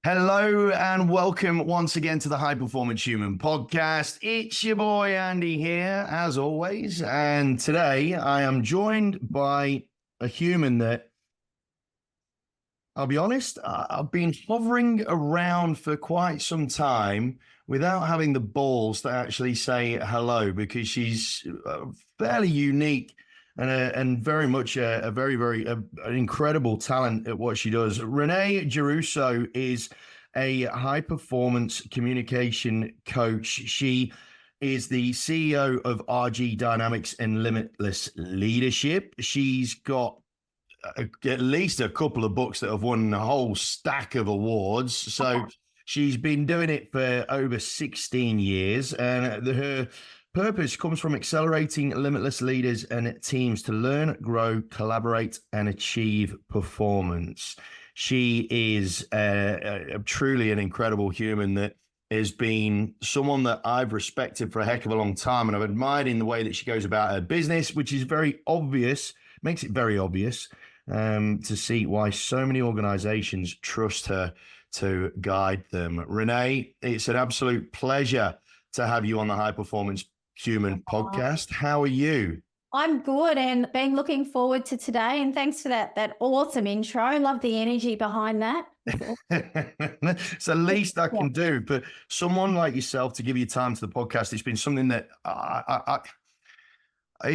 Hello and welcome once again to the High Performance Human podcast. It's your boy Andy here, as always. And today I am joined by a human that, I'll be honest, I've been hovering around for quite some time without having the balls to actually say hello, because she's fairly unique and very much a very an incredible talent at what she does. Renée Giarusso is a high performance communication coach. She is the CEO of RG Dynamics and Limitless Leadership. She's got at least a couple of books that have won a whole stack of awards. So she's been doing it for over 16 years, and her purpose comes from accelerating limitless leaders and teams to learn, grow, collaborate, and achieve performance. She is truly an incredible human that has been someone that I've respected for a heck of a long time, and I've admired in the way that she goes about her business, which is very obvious, makes it very obvious to see why so many organizations trust her to guide them. Renée, it's an absolute pleasure to have you on the High Performance Human podcast. How are you? I'm good and been looking forward to today. And thanks for that awesome intro. Love the energy behind that. It's the least I can do. But someone like yourself to give you time to the podcast, it's been something that I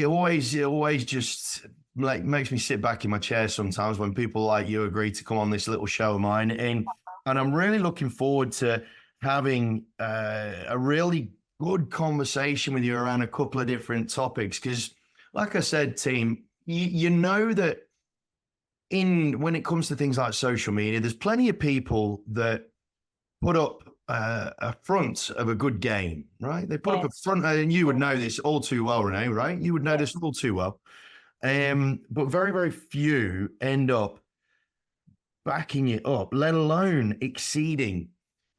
always just like makes me sit back in my chair sometimes when people like you agree to come on this little show of mine. And I'm really looking forward to having a really good conversation with you around a couple of different topics. Because like I said, team, you know that when it comes to things like social media, there's plenty of people that put up a front of a good game, right? They put up a front, and you would know this all too well, Renée, right? You would know this all too well. But very, very few end up backing it up, let alone exceed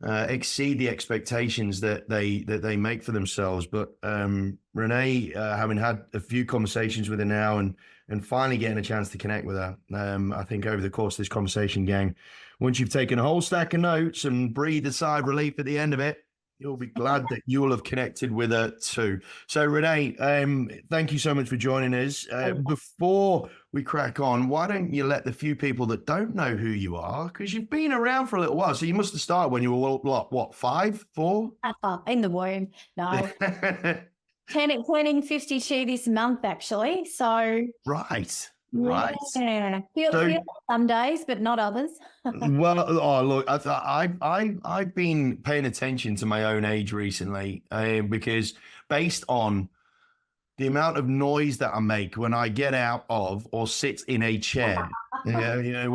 the expectations that they make for themselves. But Renée, having had a few conversations with her now and finally getting a chance to connect with her, I think over the course of this conversation, gang, once you've taken a whole stack of notes and breathed a sigh of relief at the end of it, you'll be glad that you will have connected with her too. So Renée, thank you so much for joining us. Before we crack on, why don't you let the few people that don't know who you are, because you've been around for a little while, so you must have started when you were what 5, 4? In the womb. No. Turning 52 this month, actually. So Right. Yeah. Feel some days, but not others. Well, look, I've been paying attention to my own age recently because based on the amount of noise that I make when I get out of or sit in a chair, the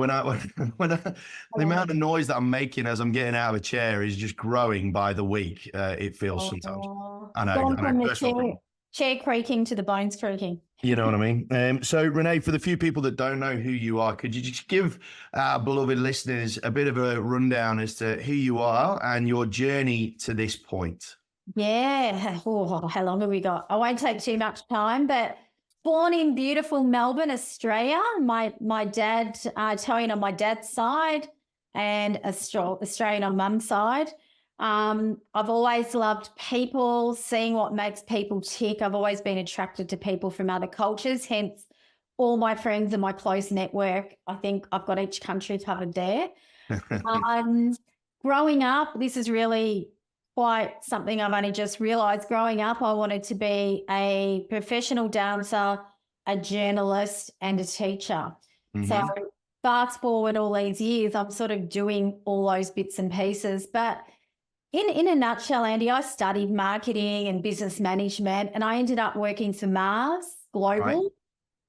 amount of noise that I'm making as I'm getting out of a chair is just growing by the week. It feels sometimes. I know. Chair creaking to the bones creaking. You know what I mean? So Renée, for the few people that don't know who you are, could you just give our beloved listeners a bit of a rundown as to who you are and your journey to this point? Yeah. Oh, how long have we got? I won't take too much time, but born in beautiful Melbourne, Australia. My dad, Italian on my dad's side and Australian on mum's side. I've always loved people, seeing what makes people tick. I've always been attracted to people from other cultures, hence all my friends and my close network. I think I've got each country covered there. Growing up, this is really quite something I've only just realised. Growing up, I wanted to be a professional dancer, a journalist and a teacher. Mm-hmm. So fast forward all these years, I'm sort of doing all those bits and pieces. But in a nutshell, Andy, I studied marketing and business management, and I ended up working for Mars Global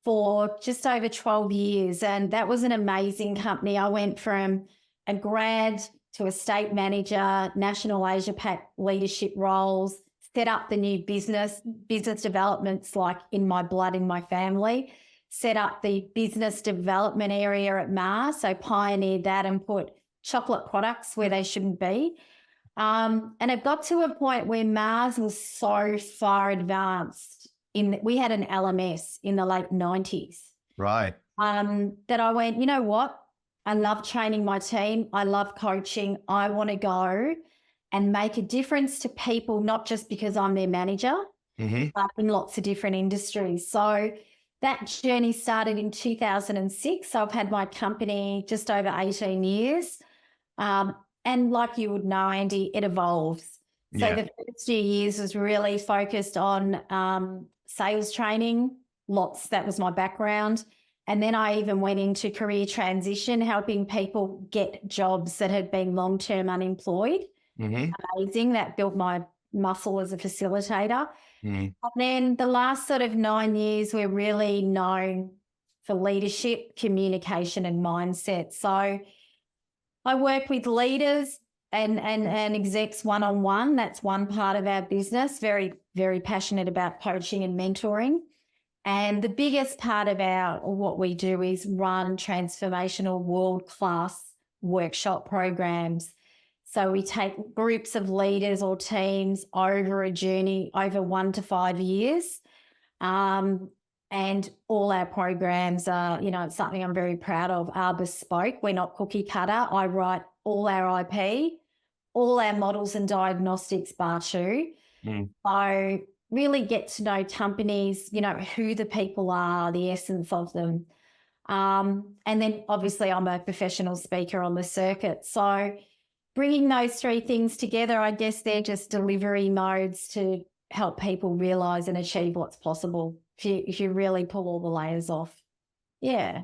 for just over 12 years. And that was an amazing company. I went from a grad to a state manager, national Asia Pac leadership roles, set up the new business developments like in my blood, in my family, set up the business development area at Mars. So pioneered that and put chocolate products where they shouldn't be. And it got to a point where Mars was so far advanced we had an LMS in the late 90s. Right. That I went, you know what? I love training my team. I love coaching. I want to go and make a difference to people, not just because I'm their manager, but in lots of different industries. So that journey started in 2006. So I've had my company just over 18 years. And like you would know, Andy, it evolves. So the first few years was really focused on sales training. That was my background. And then I even went into career transition, helping people get jobs that had been long-term unemployed. Amazing. That built my muscle as a facilitator. And then the last sort of 9 years, we're really known for leadership, communication, and mindset. So I work with leaders and execs one-on-one. That's one part of our business. Very, very passionate about coaching and mentoring. And the biggest part of what we do is run transformational world-class workshop programs. So we take groups of leaders or teams over a journey over 1 to 5 years. And all our programs are, it's something I'm very proud of, are bespoke. We're not cookie cutter. I write all our IP, all our models and diagnostics bar two. I really get to know companies, who the people are, the essence of them. And then obviously I'm a professional speaker on the circuit. So bringing those three things together, I guess they're just delivery modes to help people realise and achieve what's possible if you really pull all the layers off. Yeah.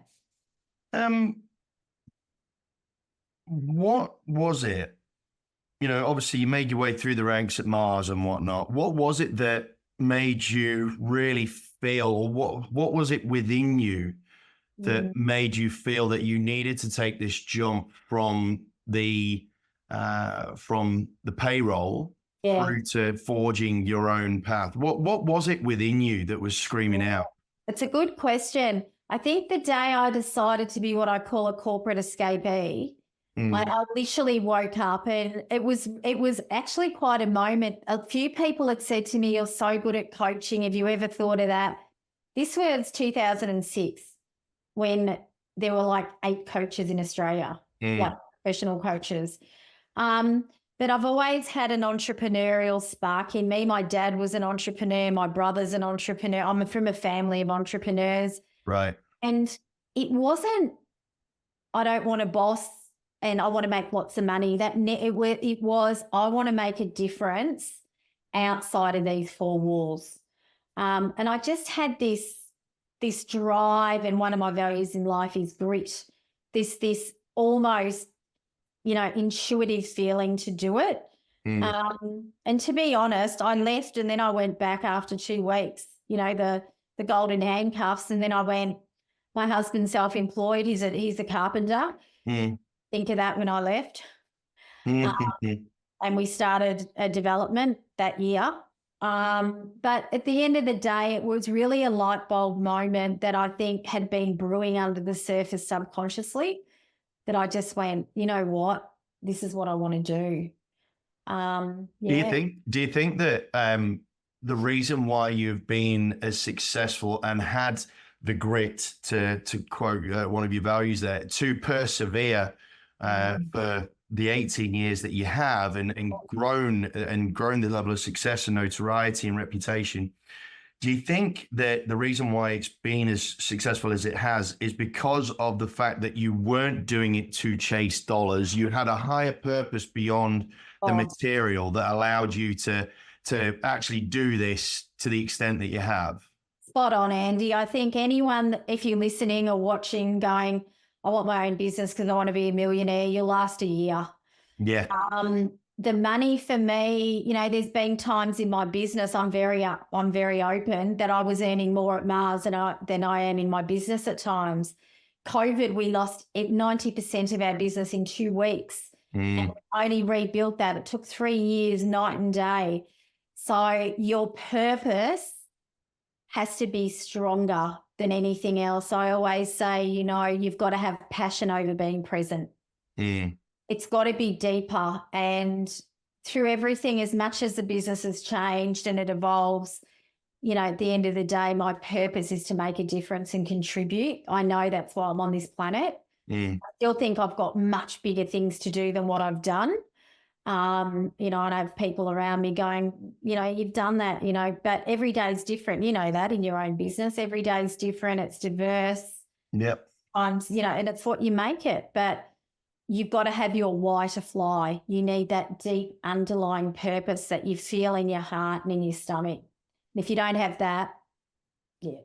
What was it? Obviously you made your way through the ranks at Mars and whatnot. What was it that made you really feel, what was it within you that made you feel that you needed to take this jump from the payroll through to forging your own path? What was it within you that was screaming out? It's a good question. I think the day I decided to be what I call a corporate escapee, I literally woke up and it was actually quite a moment. A few people had said to me, "You're so good at coaching. Have you ever thought of that?" This was 2006 when there were like 8 coaches in Australia, like professional coaches. But I've always had an entrepreneurial spark in me. My dad was an entrepreneur. My brother's an entrepreneur. I'm from a family of entrepreneurs. Right. And it wasn't, I don't want a boss and I want to make lots of money. It was, I want to make a difference outside of these 4 walls. And I just had this drive, and one of my values in life is grit. This almost, intuitive feeling to do it. And to be honest, I left and then I went back after 2 weeks, the golden handcuffs. And then I went, my husband's self-employed. He's a carpenter. Think of that when I left. And we started a development that year. But at the end of the day, it was really a light bulb moment that I think had been brewing under the surface subconsciously, that I just went, you know what, this is what I want to do. Do you think that the reason why you've been as successful and had the grit, to quote one of your values there, to persevere for the 18 years that you have and grown the level of success and notoriety and reputation, do you think that the reason why it's been as successful as it has is because of the fact that you weren't doing it to chase dollars? You had a higher purpose beyond the material that allowed you to actually do this to the extent that you have? Spot on, Andy. I think anyone, if you're listening or watching, going, I want my own business because I want to be a millionaire, you'll last a year. Yeah. The money for me, there's been times in my business, I'm very open, that I was earning more at Mars than I am in my business at times. COVID, we lost 90% of our business in 2 weeks. And I only rebuilt that. It took 3 years, night and day. So your purpose has to be stronger than anything else. I always say, you've got to have passion over being present. It's got to be deeper. And through everything, as much as the business has changed and it evolves, at the end of the day, my purpose is to make a difference and contribute. I know that's why I'm on this planet. Mm. I still think I've got much bigger things to do than what I've done. You know, and I have people around me going, you know, you've done that, you know, but every day is different. You know that in your own business, every day is different. It's diverse. Yep. You know, and it's what you make it. But you've got to have your why to fly. You need that deep underlying purpose that you feel in your heart and in your stomach. And if you don't have that, yeah.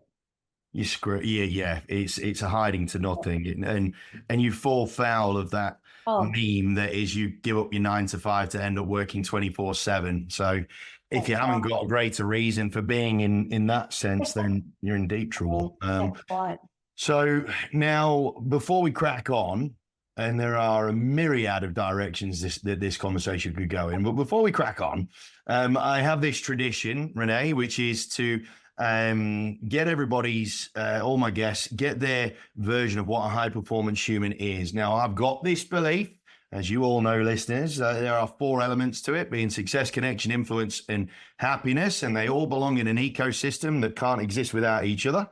You screw, yeah. It's a hiding to nothing, and you fall foul of that meme that is you give up your 9 to 5 to end up working 24/7. So if you haven't got a greater reason for being in that sense, then you're in deep trouble. Right. So now, before we crack on, and there are a myriad of directions this conversation could go in, but before we crack on, I have this tradition, Renee, which is to get everybody's, all my guests, get their version of what a high performance human is. Now, I've got this belief, as you all know, listeners, there are 4 elements to it, being success, connection, influence, and happiness, and they all belong in an ecosystem that can't exist without each other.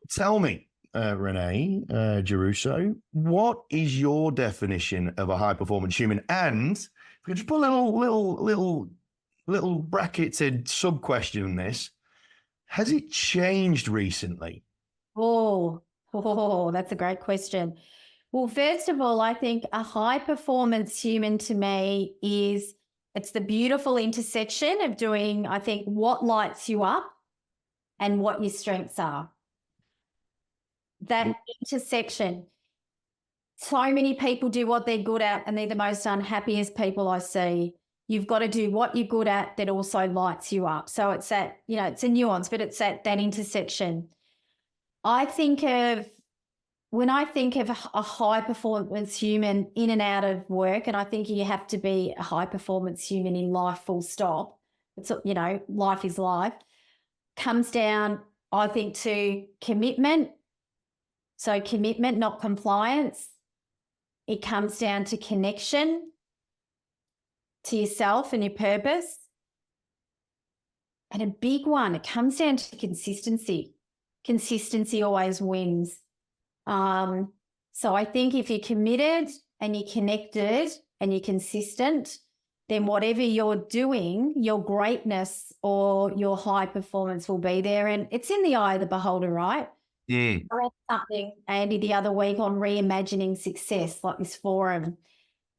Tell me, Renée Giarusso, what is your definition of a high performance human? And if we just put a little bracketed sub question in this. Has it changed recently? Oh, that's a great question. Well, first of all, I think a high performance human to me it's the beautiful intersection of doing, I think, what lights you up and what your strengths are. That intersection. So many people do what they're good at and they're the most unhappiest people I see. You've got to do what you're good at that also lights you up. So it's that, you know, it's a nuance, but it's that intersection. When I think of a high performance human in and out of work, and I think you have to be a high performance human in life full stop. It's, you know, life is life. Comes down, I think, to commitment. So commitment, not compliance. It comes down to connection to yourself and your purpose. And a big one, it comes down to consistency. Consistency always wins. So I think if you're committed and you're connected and you're consistent, then whatever you're doing, your greatness or your high performance will be there. And it's in the eye of the beholder, right? I read something, Andy, the other week on reimagining success, like this forum.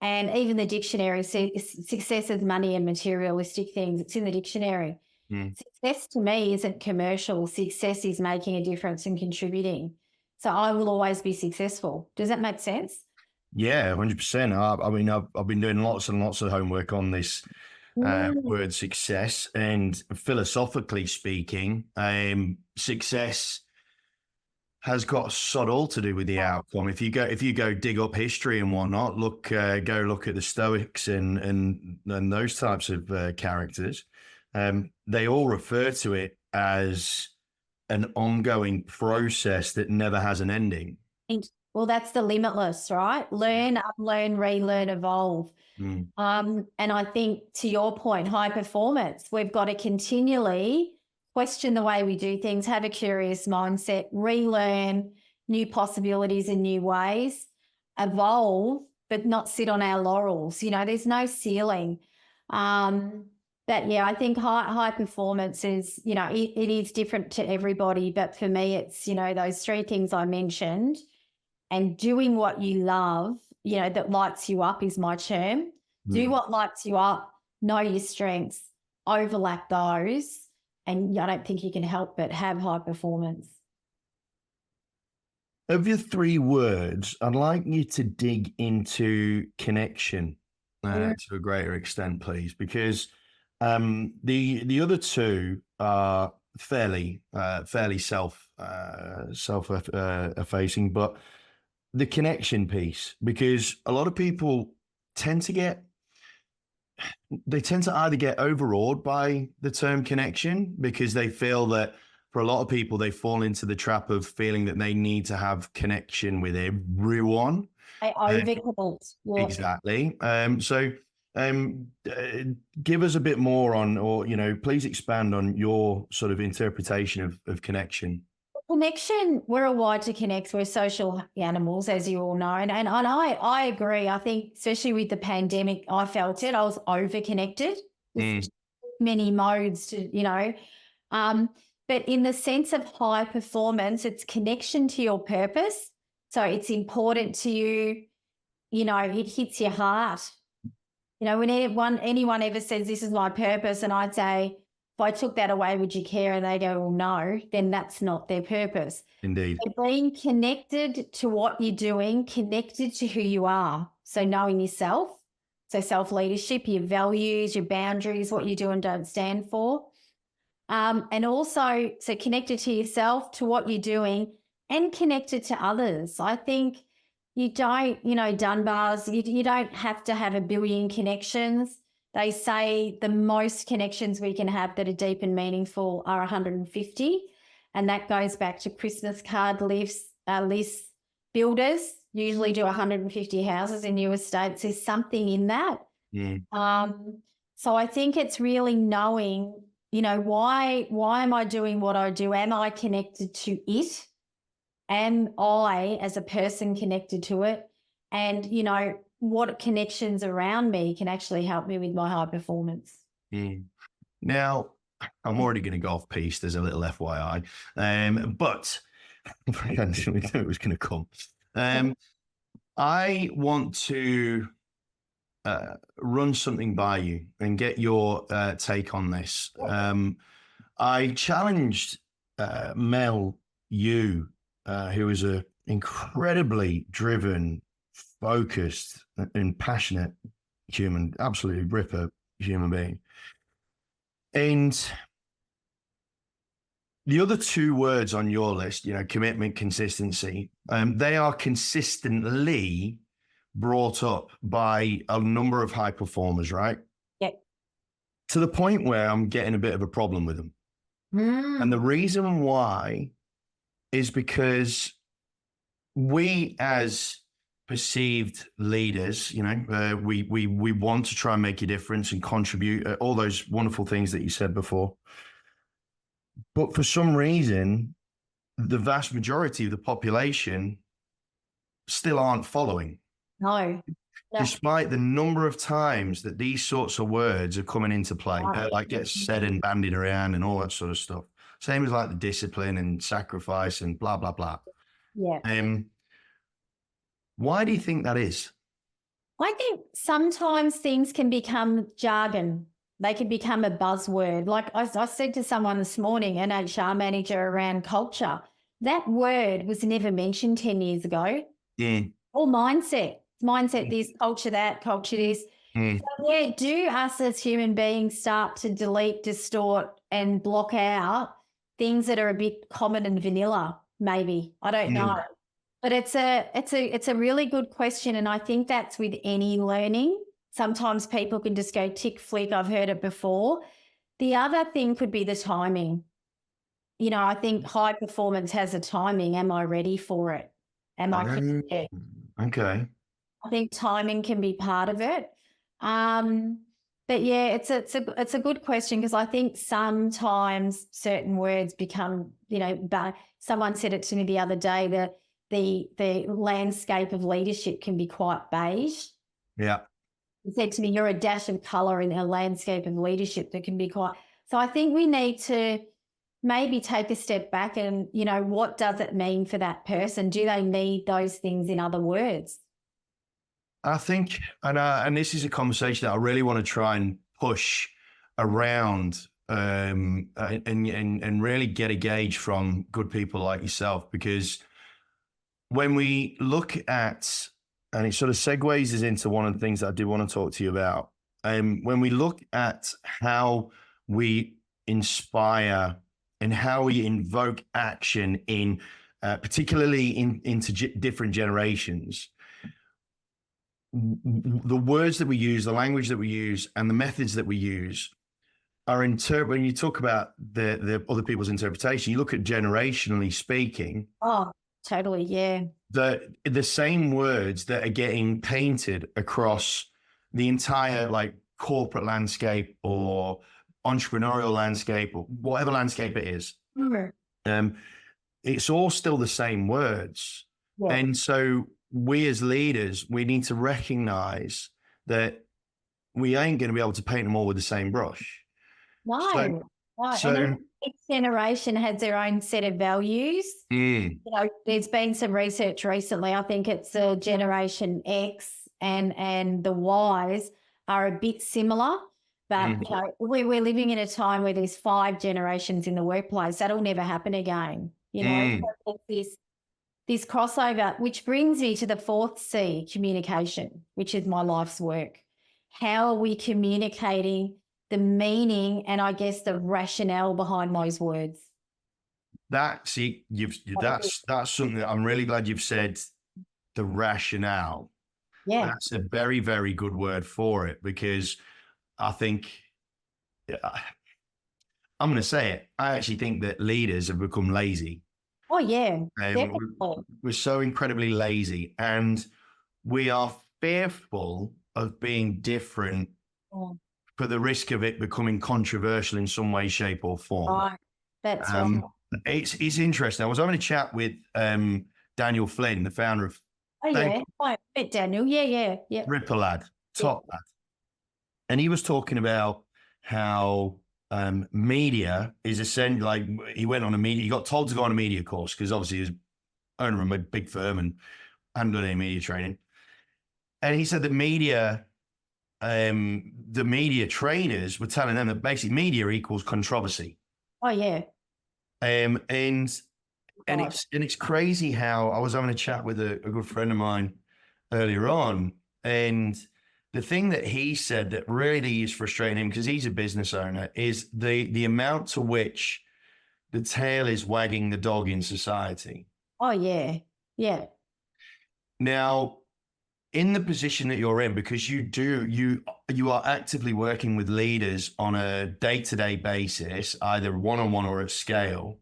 And even the dictionary says success is money and materialistic things. It's in the dictionary. Success to me isn't commercial. Success is making a difference and contributing. So I will always be successful. Does that make sense? Yeah, 100%. I mean, I've been doing lots and lots of homework on this word success, and philosophically speaking, success has got sod all to do with the outcome. If you go dig up history and whatnot, go look at the Stoics and those types of characters. They all refer to it as an ongoing process that never has an ending. Well, that's the limitless, right? Learn, unlearn, relearn, evolve. And I think to your point, high performance, we've got to continually question the way we do things, have a curious mindset, relearn new possibilities in new ways, evolve, but not sit on our laurels. You know, there's no ceiling. But yeah, I think high performance is, you know, it is different to everybody. But for me, it's, you know, those 3 things I mentioned, and doing what you love, you know, that lights you up is my term. Do what lights you up, know your strengths, overlap those. And I don't think you can help but have high performance. Of your 3 words, I'd like you to dig into connection to a greater extent, please, because the other 2 are fairly self-effacing, but the connection piece, because a lot of people tend to either get overawed by the term connection, because they feel that for a lot of people, they fall into the trap of feeling that they need to have connection with everyone. Exactly. So give us a bit more on, or, you know, please expand on your sort of interpretation of connection. Connection, we're a wired to connect. We're social animals, as you all know. And I agree. I think, especially with the pandemic, I felt it. I was over-connected. There's many modes to, but in the sense of high performance, it's connection to your purpose. So it's important to you, it hits your heart. When anyone ever says, this is my purpose, and I'd say, if I took that away, would you care? And they go, well, no, then that's not their purpose. Indeed. So being connected to what you're doing, connected to who you are. So knowing yourself, so self-leadership, your values, your boundaries, what you do and don't stand for. And also, so connected to yourself, to what you're doing, and connected to others. I think you don't, Dunbar's, you don't have to have a billion connections. They say the most connections we can have that are deep and meaningful are 150. And that goes back to Christmas card list builders usually do 150 houses in new estates. There's something in that. So I think it's really knowing, why am I doing what I do? Am I connected to it? Am I, as a person, connected to it? And, what connections around me can actually help me with my high performance. Now, I'm already going to go off piste. There's a little FYI, but I knew it was going to come. I want to run something by you and get your take on this. I challenged Mel Yu, who is an incredibly driven, focused and passionate human, absolutely ripper human being. And the other two words on your list, commitment, consistency, they are consistently brought up by a number of high performers, right? Yep. To the point where I'm getting a bit of a problem with them. And the reason why is because we, as perceived leaders, we want to try and make a difference and contribute, all those wonderful things that you said before. But for some reason, the vast majority of the population still aren't following. No. Despite the number of times that these sorts of words are coming into play, like get said and bandied around and all that sort of stuff. Same as like the discipline and sacrifice and blah, blah, blah. Yeah. Why do you think that is? I think sometimes things can become jargon. They can become a buzzword. Like I said to someone this morning, an HR manager around culture, that word was never mentioned 10 years ago. Yeah. Or mindset. Mindset this, culture that, culture this. So yeah, do us as human beings start to delete, distort, and block out things that are a bit common and vanilla? Maybe. I don't know. But it's a really good question, and I think that's with any learning. Sometimes people can just go tick flick. I've heard it before. The other thing could be the timing. I think high performance has a timing. Am I ready for it? Am I prepared? Okay. I think timing can be part of it. But yeah, it's a good question, because I think sometimes certain words become, but someone said it to me the other day that the landscape of leadership can be quite beige. Yeah. He said to me, you're a dash of colour in a landscape of leadership that can be quite. So I think we need to maybe take a step back and, what does it mean for that person? Do they need those things in other words? I think, and this is a conversation that I really want to try and push around and really get a gauge from good people like yourself, because when we look at, and it sort of segues us into one of the things that I do want to talk to you about, when we look at how we inspire and how we invoke action in, particularly into different generations, the words that we use, the language that we use, and the methods that we use are when you talk about the other people's interpretation, you look at generationally speaking. Oh, totally. Yeah. The same words that are getting painted across the entire corporate landscape or entrepreneurial landscape or whatever landscape it is. it's all still the same words. Yeah. And so we as leaders, we need to recognize that we ain't going to be able to paint them all with the same brush. No, So, no. so And then each generation has their own set of values. You know, there's been some research recently. I think it's Generation X and the Ys are a bit similar. But you know, we're living in a time where there's 5 generations in the workplace. That'll never happen again. You know, so this crossover, which brings me to the 4th C, communication, which is my life's work. How are we communicating the meaning and I guess the rationale behind those words? that's something that I'm really glad you've said, the rationale. Yeah. That's a very, very good word for it, because I think, I'm going to say it, I actually think that leaders have become lazy. Oh, yeah, definitely. We're so incredibly lazy, and we are fearful of being different for the risk of it becoming controversial in some way, shape, or form. Right. That's right. It's interesting. I was having a chat with Daniel Flynn, the founder of I met Daniel. Yeah. Ripper lad, top lad. And he was talking about how media is essentially, like, he got told to go on a media course because obviously he was owner of a big firm and hadn't done any media training. And he said that the media trainers were telling them that basically media equals controversy. Oh, yeah. And it's crazy how I was having a chat with a good friend of mine earlier on, and the thing that he said that really is frustrating him, because he's a business owner, is the amount to which the tail is wagging the dog in society. Oh, yeah. Yeah. Now, in the position that you're in, because you are actively working with leaders on a day-to-day basis, either one-on-one or at scale,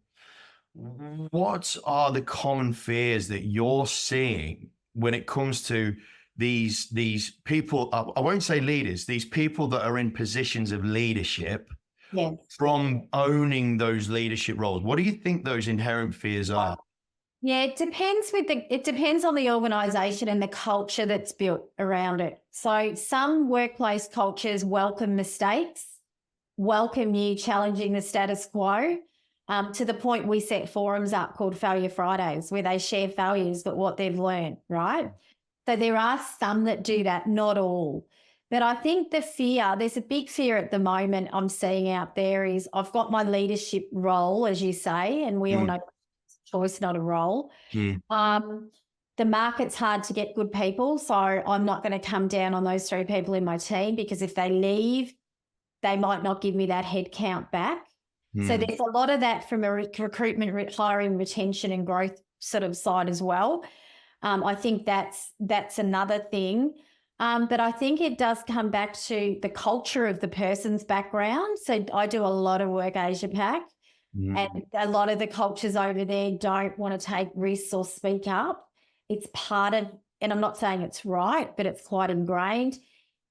what are the common fears that you're seeing when it comes to these people? I won't say leaders, these people that are in positions of leadership, from owning those leadership roles. What do you think those inherent fears are? Yeah, it depends on the organisation and the culture that's built around it. So some workplace cultures welcome mistakes, welcome you challenging the status quo, to the point we set forums up called Failure Fridays, where they share failures, but what they've learned, right? So there are some that do that, not all. But I think there's a big fear at the moment I'm seeing out there is, I've got my leadership role, as you say, and we all know it's a choice, not a role. The market's hard to get good people, so I'm not going to come down on those 3 people in my team, because if they leave, they might not give me that head count back. So there's a lot of that from a recruitment, hiring, retention and growth sort of side as well. I think that's another thing. But I think it does come back to the culture of the person's background. So I do a lot of work Asia Pac, and a lot of the cultures over there don't want to take risks or speak up. It's part of, and I'm not saying it's right, but it's quite ingrained.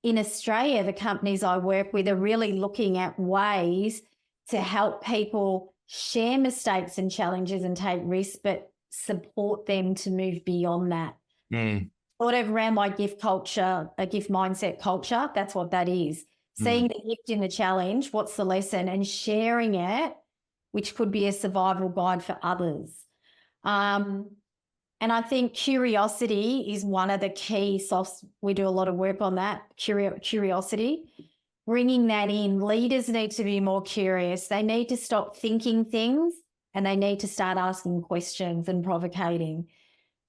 In Australia, the companies I work with are really looking at ways to help people share mistakes and challenges and take risks, but support them to move beyond that. Sort of around my gift culture, a gift mindset culture, that's what that is. Seeing the gift in the challenge, what's the lesson, and sharing it, which could be a survival guide for others. And I think curiosity is one of the key softs. We do a lot of work on that, curiosity. Bringing that in, leaders need to be more curious. They need to stop thinking things, and they need to start asking questions and provocating,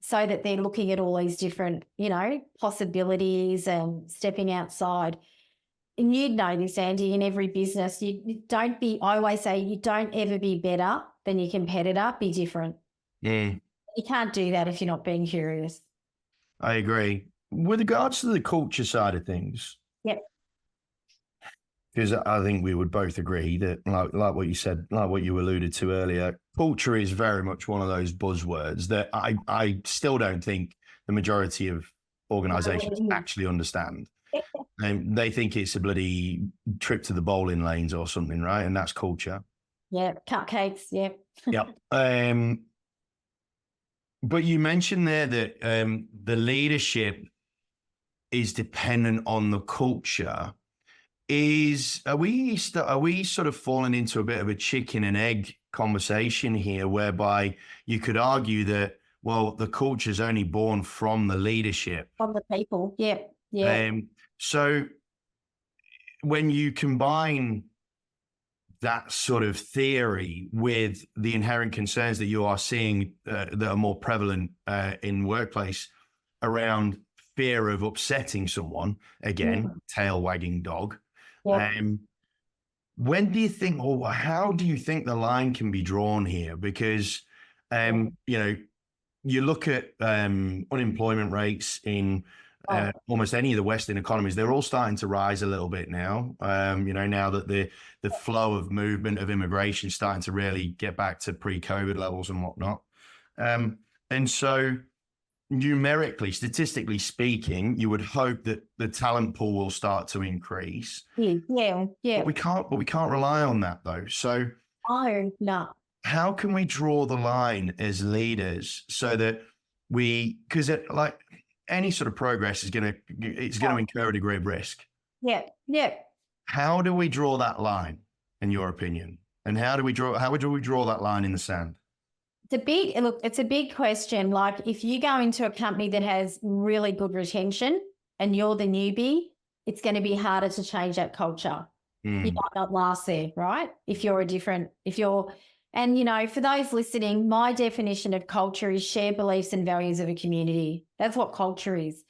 so that they're looking at all these different, possibilities and stepping outside. And you'd know this, Andy, in every business, I always say, you don't ever be better than your competitor, be different. You can't do that if you're not being curious. I agree. With regards to the culture side of things. Yep. Because I think we would both agree that, like what you said, like what you alluded to earlier, culture is very much one of those buzzwords that I still don't think the majority of organizations actually understand. They think it's a bloody trip to the bowling lanes or something, right? And that's culture. Yeah, cupcakes, yeah. Yeah. But you mentioned there that the leadership is dependent on the culture. Are we sort of falling into a bit of a chicken and egg conversation here, whereby you could argue that, well, the culture is only born from the leadership. From the people. Yeah. Yeah. So when you combine that sort of theory with the inherent concerns that you are seeing that are more prevalent in workplace around fear of upsetting someone, again, tail wagging dog. Yeah. When do you think, or how do you think the line can be drawn here? Because, you know, you look at unemployment rates in almost any of the Western economies, they're all starting to rise a little bit now. You know, now that the flow of movement of immigration is starting to really get back to pre-COVID levels and whatnot. And so numerically, statistically speaking, you would hope that the talent pool will start to increase. Yeah. But we can't rely on that though. So No. how can we draw the line as leaders so that because like any sort of progress is going to incur a degree of risk. Yeah. Yeah. How do we draw that line, in your opinion? And how do we draw that line in the sand? It's a big question. Like if you go into a company that has really good retention and you're the newbie, it's going to be harder to change that culture. You might not last there, right? And you know, for those listening, my definition of culture is shared beliefs and values of a community. That's what culture is.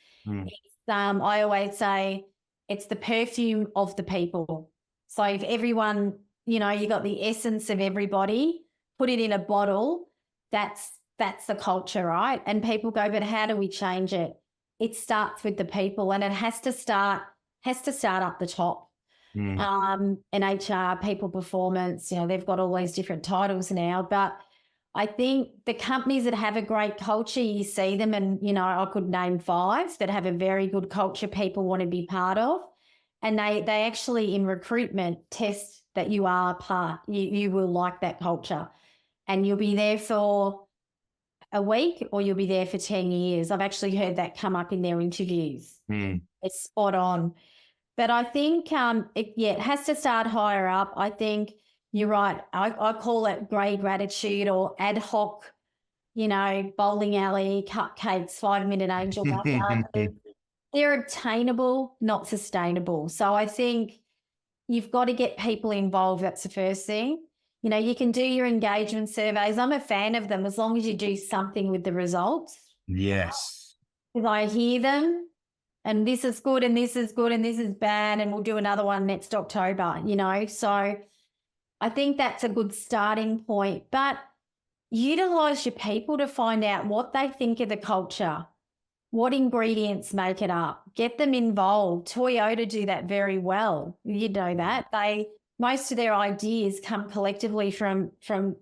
I always say it's the perfume of the people. So if everyone, you know, you got the essence of everybody, put it in a bottle, that's the culture, right? And people go, but how do we change it? It starts with the people, and it has to start up the top. And HR, people performance, you know, they've got all these different titles now. But I think the companies that have a great culture, you see them, and, you know, I could name 5 that have a very good culture people want to be part of. And they actually in recruitment test that you are part, you will like that culture. And you'll be there for a week or you'll be there for 10 years. I've actually heard that come up in their interviews. It's spot on. But I think, it has to start higher up. I think you're right. I call it grey gratitude or ad hoc, you know, bowling alley, cupcakes, 5-minute angel. They're obtainable, not sustainable. So I think you've got to get people involved. That's the first thing. You know, you can do your engagement surveys. I'm a fan of them as long as you do something with the results. Yes. Because I hear them. And this is good and this is good and this is bad and we'll do another one next October, you know. So I think that's a good starting point. But utilise your people to find out what they think of the culture, what ingredients make it up, get them involved. Toyota do that very well. You know that. Most of their ideas come collectively from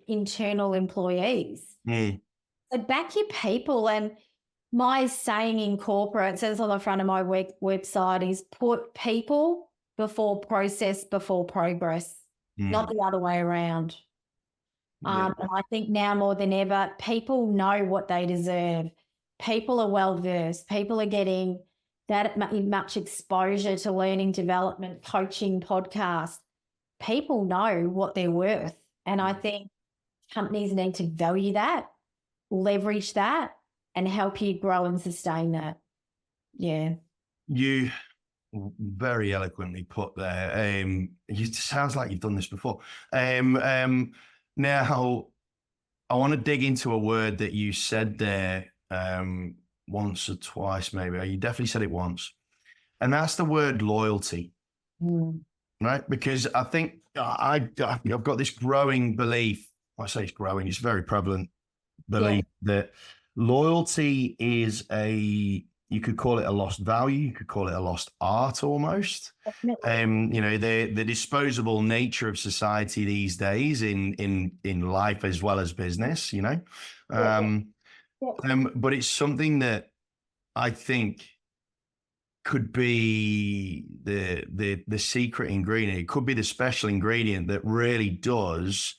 internal employees. So back your people. And my saying in corporate, it says on the front of my website, is put people before process, before progress, not the other way around. And I think now more than ever, people know what they deserve. People are well-versed. People are getting that much exposure to learning, development, coaching, podcasts. People know what they're worth. And I think companies need to value that, leverage that, and help you grow and sustain that. Yeah. You very eloquently put there. It sounds like you've done this before. Now, I want to dig into a word that you said there once or twice, maybe. You definitely said it once. And that's the word loyalty, right? Because I think I've got this growing belief. I say it's growing, it's very prevalent belief that loyalty is you could call it a lost value, you could call it a lost art almost. You know, the disposable nature of society these days in life as well as business, you know. But it's something that I think could be the secret ingredient. It could be the special ingredient that really does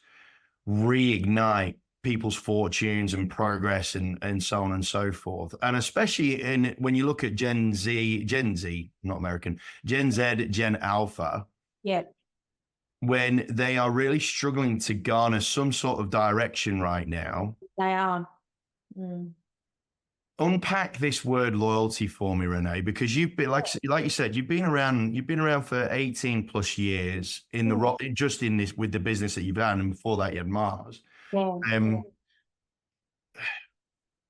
reignite people's fortunes and progress and so on and so forth. And especially when you look at Gen Z, not American, Gen Z, Gen Alpha, Yeah. when they are really struggling to garner some sort of direction right now. They are. Mm. Unpack this word loyalty for me, Renee, because you've been like you said, you've been around for 18 plus years in the just in this with the business that you've done, and before that you had Mars. Yeah.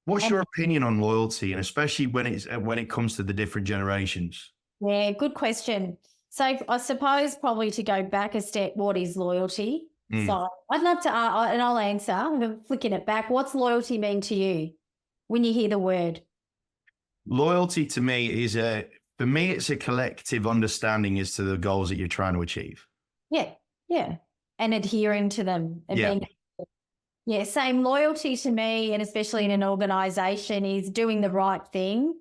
What's your opinion on loyalty, and especially when it comes to the different generations? Yeah, good question. So I suppose probably to go back a step, what is loyalty? So I'd love to, and I'll answer. I'm flicking it back. What's loyalty mean to you when you hear the word? Loyalty to me for me, it's a collective understanding as to the goals that you're trying to achieve. Yeah, yeah. And adhering to them and being, same. Loyalty to me, and especially in an organization, is doing the right thing.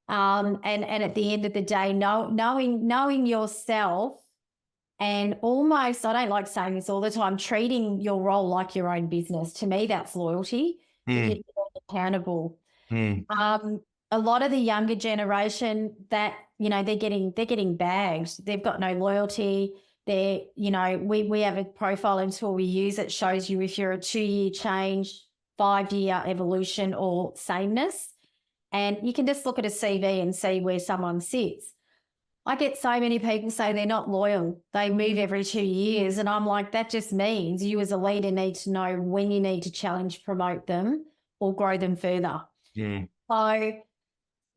And at the end of the day, knowing yourself, and almost, I don't like saying this all the time, treating your role like your own business. To me, that's loyalty. You're accountable. A lot of the younger generation that, they're getting bagged. They've got no loyalty. We have a profiling tool we use that shows you if you're a 2-year change, 5-year evolution, or sameness. And you can just look at a CV and see where someone sits. I get so many people say they're not loyal. They move every 2 years. And I'm like, that just means you as a leader need to know when you need to challenge, promote them, or grow them further. So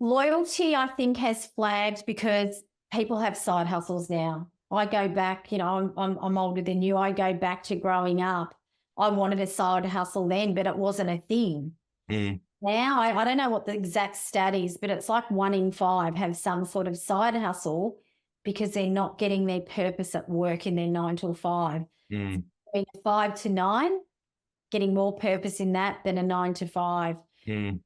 loyalty, I think, has flagged because people have side hustles now. I go back, I'm older than you. I go back to growing up. I wanted a side hustle then, but it wasn't a thing. Now, I don't know what the exact stat is, but it's like 1 in 5 have some sort of side hustle because they're not getting their purpose at work in their 9 to 5. 5 to 9, getting more purpose in that than a 9 to 5. So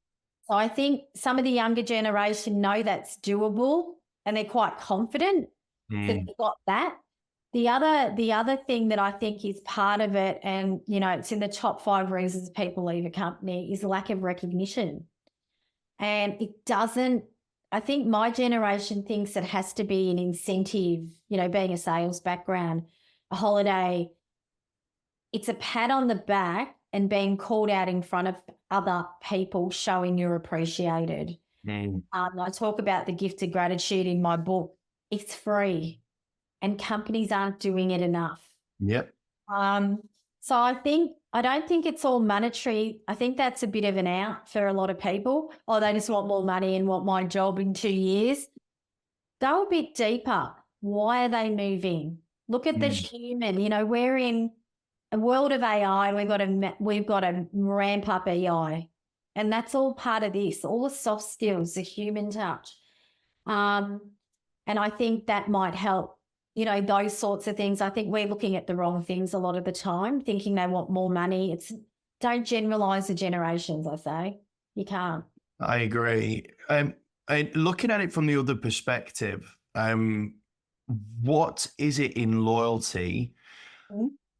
I think some of the younger generation know that's doable and they're quite confident that they've got that. The other thing that I think is part of it, and, it's in the top 5 reasons people leave a company, is lack of recognition. And it doesn't, I think my generation thinks it has to be an incentive, being a sales background, a holiday. It's a pat on the back and being called out in front of other people, showing you're appreciated. I talk about the gift of gratitude in my book. It's free. And companies aren't doing it enough. Yep. So I don't think it's all monetary. I think that's a bit of an out for a lot of people. Oh, they just want more money and want my job in 2 years. Go a bit deeper. Why are they moving? Look at the human. We're in a world of AI. We've got to ramp up AI, and that's all part of this. All the soft skills, the human touch, and I think that might help. Those sorts of things. I think we're looking at the wrong things a lot of the time, thinking they want more money. Don't generalize the generations, I say. You can't. I agree. And looking at it from the other perspective, what is it in loyalty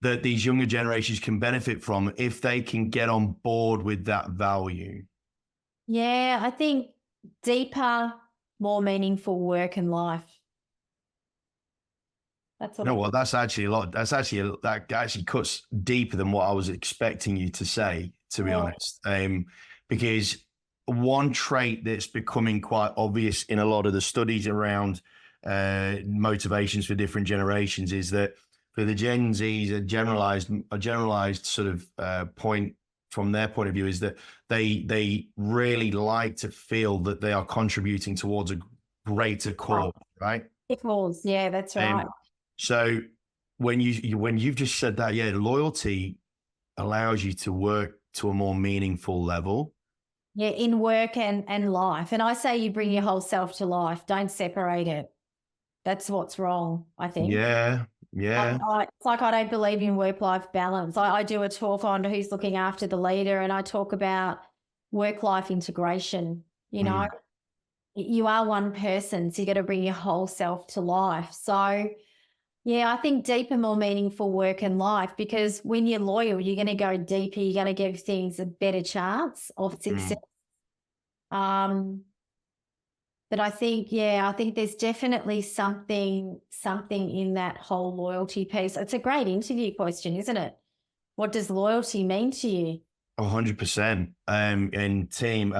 that these younger generations can benefit from if they can get on board with that value? Yeah, I think deeper, more meaningful work and life. That's what that's actually a lot. That actually cuts deeper than what I was expecting you to say, to be honest. Because one trait that's becoming quite obvious in a lot of the studies around motivations for different generations is that for the Gen Zs, a generalized sort of point from their point of view is that they really like to feel that they are contributing towards a greater cause, right? Cause, yeah, that's right. So when you've just said that, loyalty allows you to work to a more meaningful level. Yeah, in work and life. And I say you bring your whole self to life. Don't separate it. That's what's wrong, I think. Yeah. It's like I don't believe in work-life balance. I do a talk on who's looking after the leader, and I talk about work-life integration. You are one person, so you got to bring your whole self to life. So, Yeah, I think deeper, more meaningful work and life, because when you're loyal, you're going to go deeper. You're going to give things a better chance of success. But I think, I think there's definitely something in that whole loyalty piece. It's a great interview question, isn't it? What does loyalty mean to you? 100%. And team,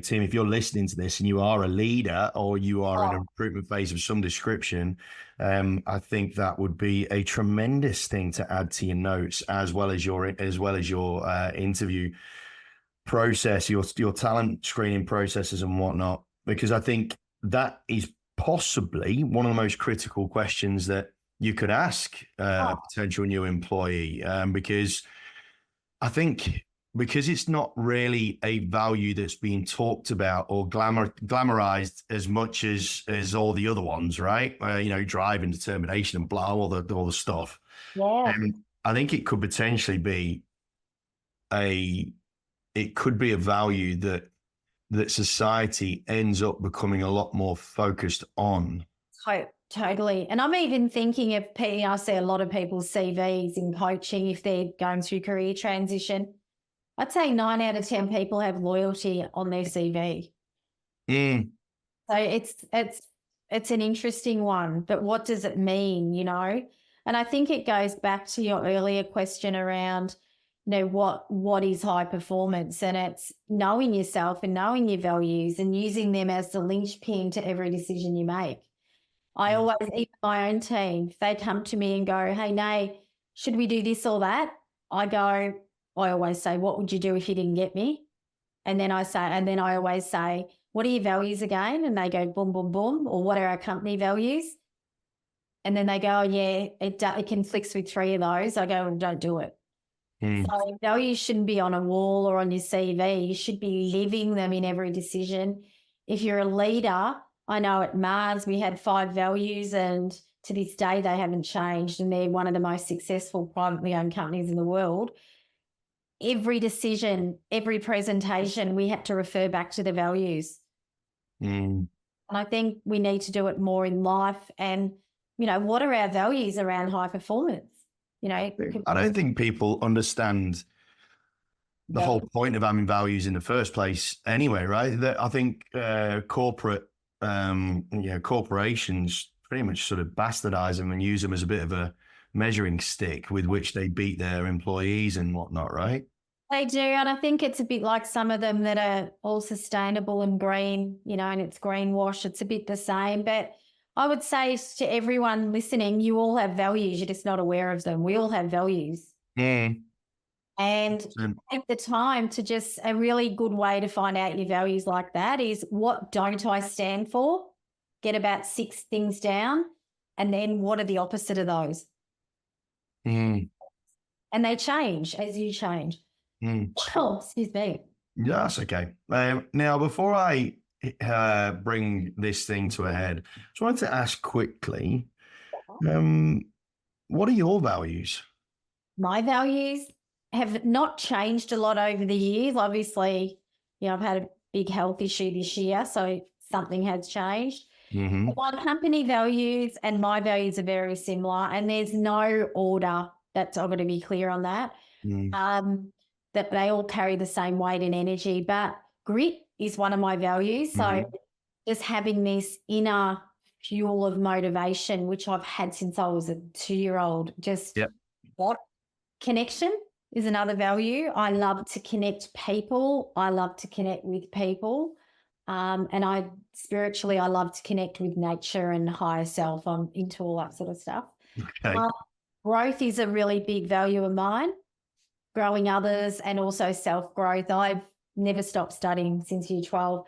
team, if you're listening to this and you are a leader or you are in a recruitment phase of some description, I think that would be a tremendous thing to add to your notes, as well as your interview process, your talent screening processes and whatnot, because I think that is possibly one of the most critical questions that you could ask a potential new employee, because I think it's not really a value that's being talked about or glamorized as much as all the other ones, right? Drive and determination and blah, all the stuff. Yeah. And I think it could potentially be a value that society ends up becoming a lot more focused on. Totally. And I'm even thinking of, I see a lot of people's CVs in coaching if they're going through career transition. I'd say 9 out of 10 people have loyalty on their CV. So it's an interesting one, but what does it mean, And I think it goes back to your earlier question around, what is high performance, and it's knowing yourself and knowing your values and using them as the linchpin to every decision you make. I always, even my own team, if they come to me and go, hey, Nay, should we do this or that? I always say, what would you do if you didn't get me? And then I always say, what are your values again? And they go, boom, boom, boom. Or what are our company values? And then they go, oh, yeah, it conflicts with 3 of those. I go, well, don't do it. So values shouldn't be on a wall or on your CV. You should be living them in every decision. If you're a leader, I know at Mars we had 5 values, and to this day they haven't changed, and they're one of the most successful privately owned companies in the world. Every decision, every presentation, we had to refer back to the values. And I think we need to do it more in life. And, what are our values around high performance? I don't think people understand the whole point of having values in the first place anyway, right? I think corporations pretty much sort of bastardize them and use them as a bit of a measuring stick with which they beat their employees and whatnot, right? They do. And I think it's a bit like some of them that are all sustainable and green, and it's greenwash. It's a bit the same. But I would say to everyone listening, you all have values. You're just not aware of them. We all have values. And take the time to just, a really good way to find out your values like that is, what don't I stand for? Get about 6 things down. And then what are the opposite of those? And they change as you change. Oh, excuse me. Yeah, that's okay. Now, before I bring this thing to a head, I just wanted to ask quickly, what are your values? My values have not changed a lot over the years. Obviously, I've had a big health issue this year, so something has changed. My company values and my values are very similar, and there's no order. That's, I'm going to be clear on that. That they all carry the same weight and energy, but grit is one of my values. So just having this inner fuel of motivation, which I've had since I was a 2-year-old, what connection is another value. I love to connect people. I love to connect with people. And I love to connect with nature and higher self. I'm into all that sort of stuff. Okay. Growth is a really big value of mine. Growing others and also self-growth. I've never stopped studying since year 12.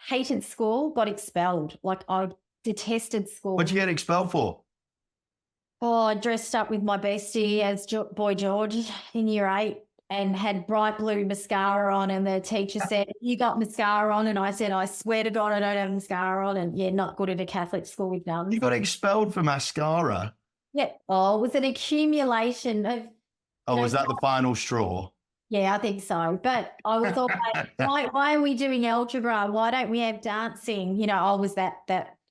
Hated school, got expelled. I detested school. What'd you get expelled for? Oh, I dressed up with my bestie as Boy George in year 8 and had bright blue mascara on, and the teacher said, you got mascara on? And I said, I swear to God I don't have mascara on. And not good at a Catholic school with nuns. You got expelled for mascara? Yeah. Oh, it was an accumulation of... was that the final straw? Yeah, I think so. But I was always, why are we doing algebra? Why don't we have dancing? I was that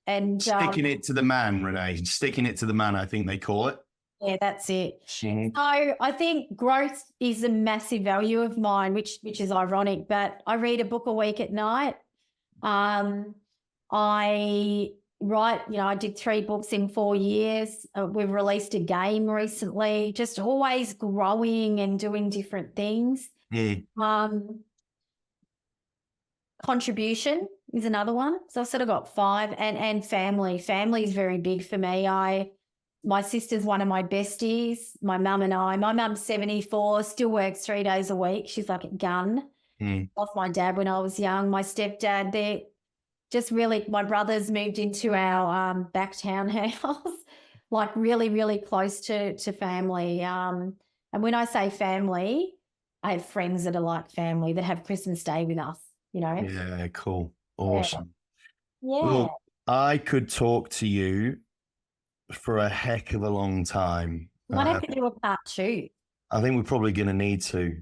And Sticking it to the man, Renee. Sticking it to the man, I think they call it. yeah, that's it. Mm-hmm. So I think growth is a massive value of mine, which is ironic, but I read a book a week at night. I write, I did 3 books in 4 years. We've released a game recently, just always growing and doing different things. Contribution is another one. So I've sort of got 5, and family. Family is very big for me. My sister's one of my besties, my mum and I. My mum's 74, still works 3 days a week. She's like a gun. Lost my dad when I was young. My stepdad, they're just really, my brothers moved into our back townhouse, like really, really close to family. And when I say family, I have friends that are like family that have Christmas Day with us, Yeah, cool. Awesome. Yeah. Well, I could talk to you for a heck of a long time. Might have to do a part 2. I think we're probably going to need to.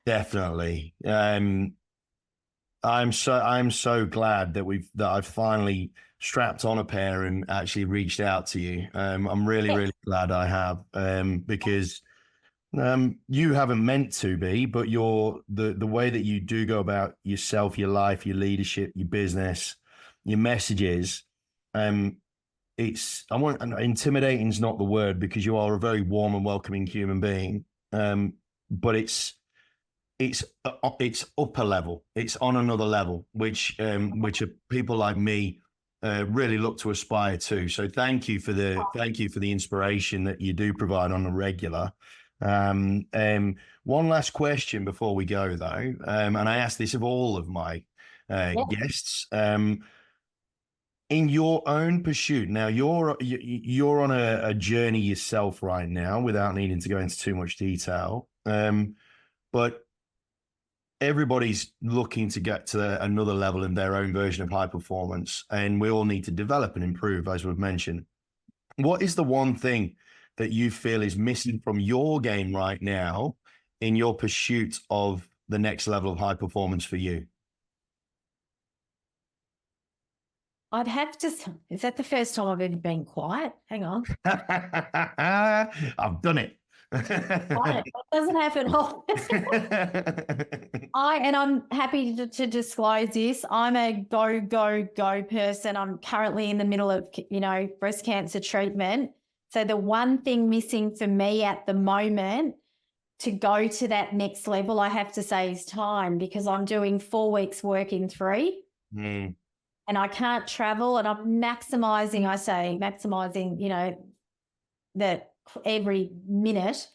Definitely. I'm so glad that I've finally strapped on a pair and actually reached out to you. I'm really glad I have, because you haven't meant to be, but the way that you do go about yourself, your life, your leadership, your business, your messages, intimidating is not the word, because you are a very warm and welcoming human being. But it's upper level. It's on another level, which are people like me really look to aspire to. So thank you for the inspiration that you do provide on a regular. One last question before we go, though, and I ask this of all of my guests. In your own pursuit, now you're on a journey yourself right now, without needing to go into too much detail. But everybody's looking to get to another level in their own version of high performance, and we all need to develop and improve, as we've mentioned. What is the one thing that you feel is missing from your game right now in your pursuit of the next level of high performance for you? I'd have to. Is that the first time I've ever been quiet? Hang on. I've done it. It doesn't happen often. I'm happy to disclose this. I'm a go person. I'm currently in the middle of, breast cancer treatment. So the one thing missing for me at the moment to go to that next level, I have to say, is time, because I'm doing 4 weeks work in 3. And I can't travel, and I'm maximizing, that every minute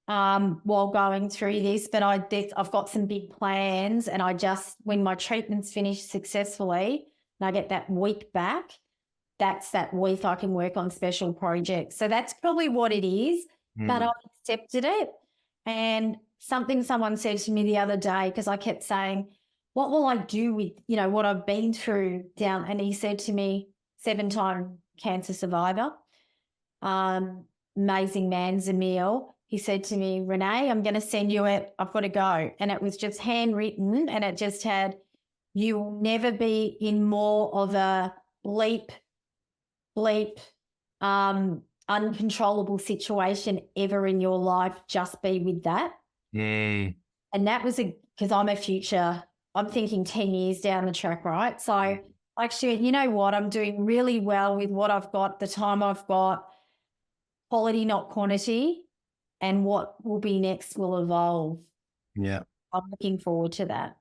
while going through this. But I've got some big plans, and when my treatment's finished successfully and I get that week back, that's that week I can work on special projects. So that's probably what it is, but I've accepted it. And someone said to me the other day, because I kept saying, what will I do with, what I've been through down? And he said to me, 7-time cancer survivor, amazing man, Zamil. He said to me, Renee, I'm going to send you it. I've got to go. And it was just handwritten, and it just had, you will never be in more of a bleep, uncontrollable situation ever in your life. Just be with that. And that was because I'm thinking 10 years down the track, right? So actually, you know what? I'm doing really well with what I've got, the time I've got, quality, not quantity, and what will be next will evolve. Yeah. I'm looking forward to that.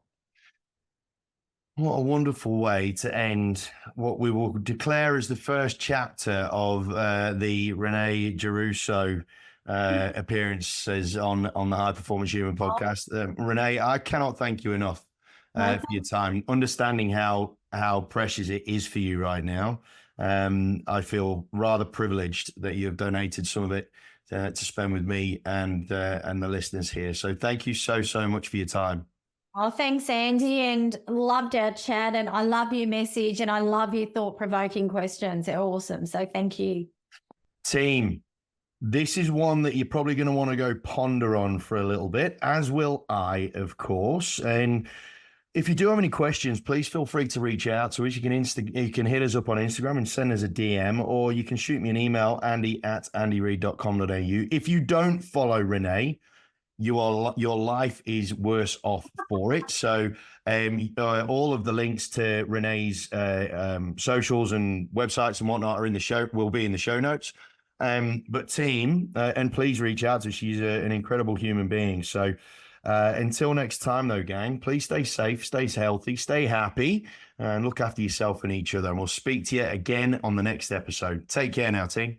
What a wonderful way to end what we will declare as the first chapter of the Renée Giarusso appearances on the High Performance Human podcast. Renee, I cannot thank you enough for your time, understanding how precious it is for you right now. I feel rather privileged that you have donated some of it to spend with me and the listeners here. So thank you so much for your time. Oh, thanks, Andy, and loved our chat, and I love your message, and I love your thought-provoking questions. They're awesome. So thank you. Team, this is one that you're probably going to want to go ponder on for a little bit, as will I, of course. And If you do have any questions, please feel free to reach out to us. You can hit us up on Instagram and send us a DM, or you can shoot me an email, andy@andyreid.com.au. If you don't follow Renée, your life is worse off for it. So all of the links to Renée's socials and websites and whatnot will be in the show notes. But team, and please reach out to her. She's an incredible human being. So until next time, though, gang, please stay safe, stay healthy, stay happy, and look after yourself and each other. And we'll speak to you again on the next episode. Take care now, team.